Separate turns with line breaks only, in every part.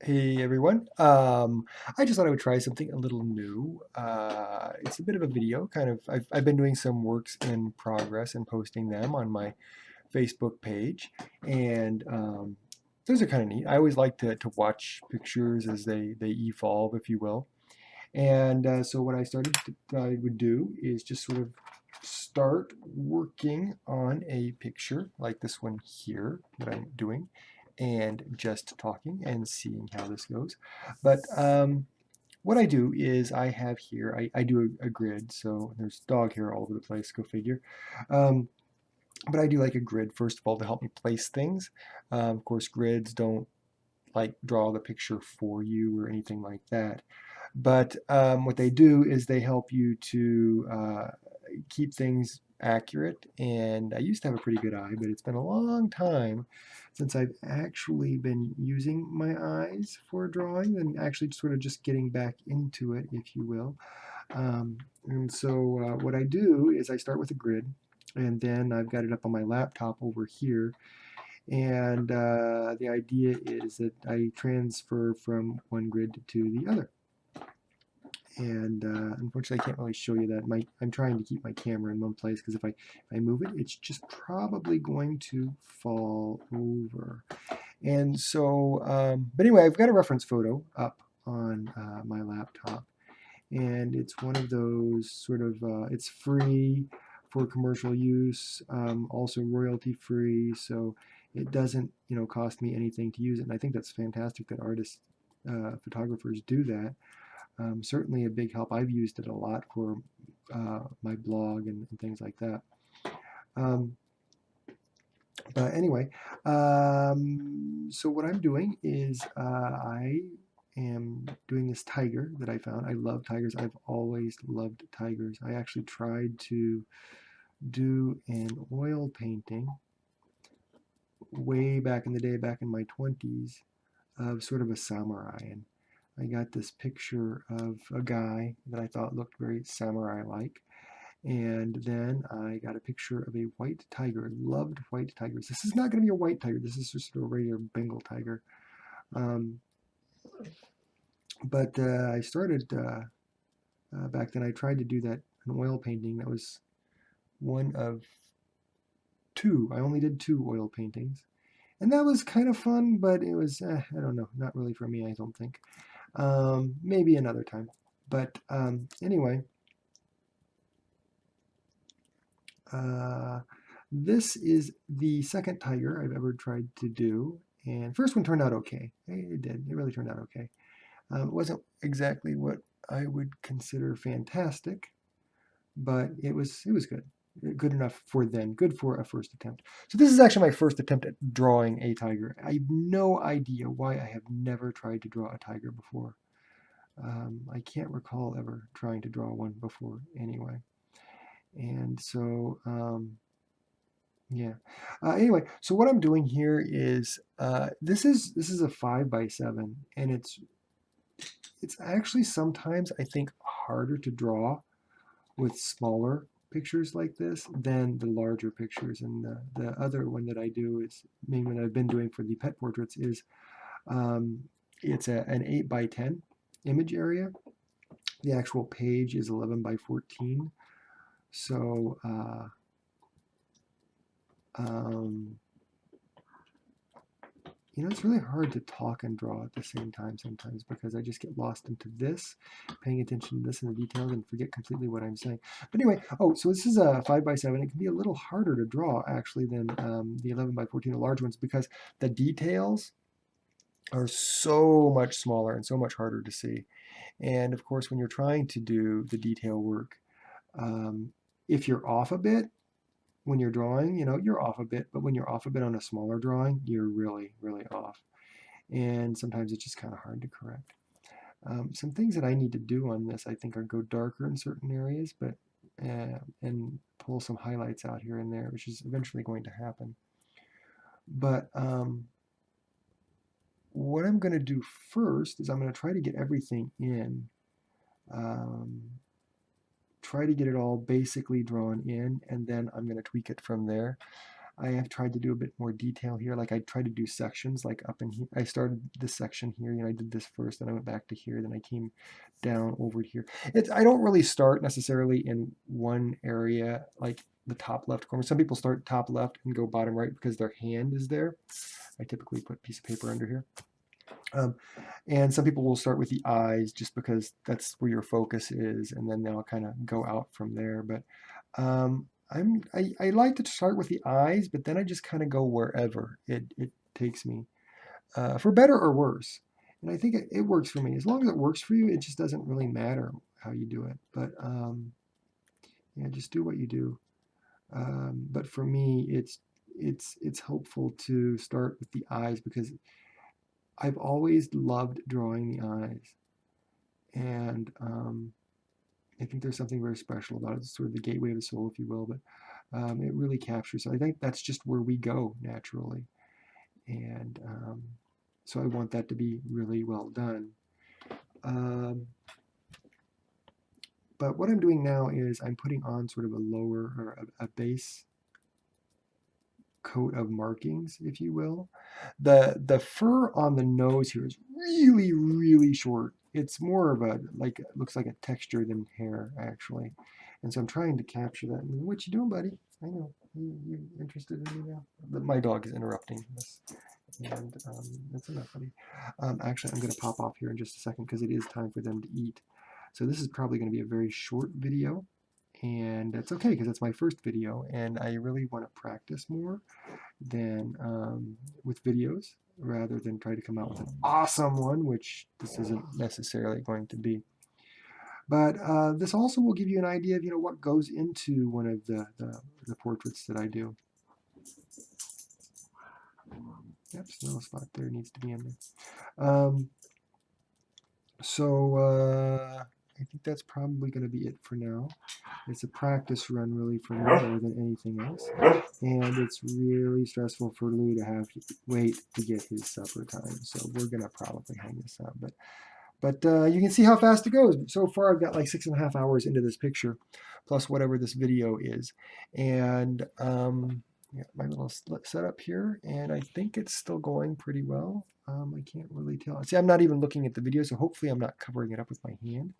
Hey everyone. I just thought I would try something a little new. It's a bit of a video, kind of. I've been doing some works in progress and posting them on my Facebook page, and those are kind of neat. I always like to watch pictures as they evolve, if you will. And so what I would do is just sort of start working on a picture like this one here that I'm doing and just talking and seeing how this goes. But what I do is I have here, I do a grid, so there's dog hair all over the place, go figure. Um, but I do like a grid, first of all, to help me place things. Of course, grids don't like draw the picture for you or anything like that. But what they do is they help you to keep things accurate. And I used to have a pretty good eye, but it's been a long time since I've actually been using my eyes for drawing and actually sort of just getting back into it, if you will. And so what I do is I start with a grid, and then I've got it up on my laptop over here. And the idea is that I transfer from one grid to the other. And unfortunately, I can't really show you that. I'm trying to keep my camera in one place because if I move it, it's just probably going to fall over. And so, but anyway, I've got a reference photo up on my laptop, and it's one of those sort of it's free for commercial use, also royalty free, so it doesn't cost me anything to use it. And I think that's fantastic that artists, photographers do that. Certainly a big help. I've used it a lot for my blog and things like that. Um, but anyway, so what I'm doing is I am doing this tiger that I found. I love tigers. I've always loved tigers. I actually tried to do an oil painting way back in the day, back in my 20s, of sort of a samurai. And I got this picture of a guy that I thought looked very samurai-like. And then I got a picture of a white tiger. Loved white tigers. This is not going to be a white tiger. This is just a regular Bengal tiger. Um, but I started back then. I tried to do that an oil painting. That was one of two. I only did two oil paintings, and that was kind of fun. But it was I don't know, not really for me. I don't think. Maybe another time. But anyway, uh, this is the second tiger I've ever tried to do, and first one turned out okay. It did. It really turned out okay. It wasn't exactly what I would consider fantastic, but it was good. Good enough for then. Good for a first attempt. So this is actually my first attempt at drawing a tiger. I have no idea why I have never tried to draw a tiger before. I can't recall ever trying to draw one before anyway. And so, yeah. Anyway, so what I'm doing here is this is a 5 by 7, and it's actually sometimes I think harder to draw with smaller pictures like this than the larger pictures. And the other one that I do is main one I've been doing for the pet portraits is um, it's an 8 by 10 image area. The actual page is 11 by 14. So um, it's really hard to talk and draw at the same time sometimes because I just get lost into this, paying attention to this and the details and forget completely what I'm saying. But anyway, so this is a 5 by 7. It can be a little harder to draw actually than the 11 by 14, the large ones, because the details are so much smaller and so much harder to see. And of course, when you're trying to do the detail work, um, if you're off a bit, when you're drawing, you're off a bit, but when you're off a bit on a smaller drawing, you're really, really off. And sometimes it's just kind of hard to correct. Some things that I need to do on this, I think, are go darker in certain areas, but and pull some highlights out here and there, which is eventually going to happen. But what I'm going to do first is I'm going to try to get everything in, um, try to get it all basically drawn in, and then I'm going to tweak it from there. I have tried to do a bit more detail here. Like I tried to do sections like up in here. I started this section here, I did this first, then I went back to here, then I came down over here. I don't really start necessarily in one area, like the top left corner. Some people start top left and go bottom right because their hand is there. I typically put a piece of paper under here. And some people will start with the eyes just because that's where your focus is, and then they'll kind of go out from there. But I like to start with the eyes, but then I just kind of go wherever it takes me, for better or worse. And I think it works for me. As long as it works for you, it just doesn't really matter how you do it. But yeah, just do what you do. But for me, it's helpful to start with the eyes because I've always loved drawing the eyes, and I think there's something very special about it. It's sort of the gateway of the soul, if you will, but it really captures. I think that's just where we go naturally, and so I want that to be really well done. But what I'm doing now is I'm putting on sort of a lower or a base coat of markings, if you will. The fur on the nose here is really, really short. It's more of a, like, it looks like a texture than hair, actually. And so I'm trying to capture that. What you doing, buddy? I know. You interested in me now? My dog is interrupting this. And that's enough, buddy. Actually, I'm going to pop off here in just a second because it is time for them to eat. So this is probably going to be a very short video. And that's okay because it's my first video and I really want to practice more than with videos rather than try to come out with an awesome one, which this isn't necessarily going to be. But this also will give you an idea of what goes into one of the portraits that I do. Yep, smell spot there needs to be in there. I think that's probably going to be it for now. It's a practice run really for me more than anything else. And it's really stressful for Lou to have to wait to get his supper time. So we're going to probably hang this up. But you can see how fast it goes. So far I've got like 6.5 hours into this picture, plus whatever this video is. And yeah, my little setup here, and I think it's still going pretty well. I can't really tell. See, I'm not even looking at the video, so hopefully I'm not covering it up with my hand.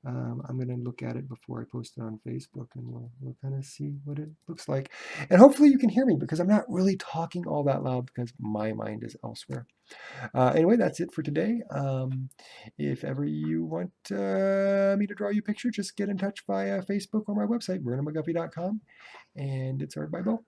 I'm going to look at it before I post it on Facebook, and we'll kind of see what it looks like. And hopefully you can hear me because I'm not really talking all that loud because my mind is elsewhere. Anyway, that's it for today. If ever you want me to draw you a picture, just get in touch via Facebook or my website, vernonmcguffey.com, and it's art by Bo.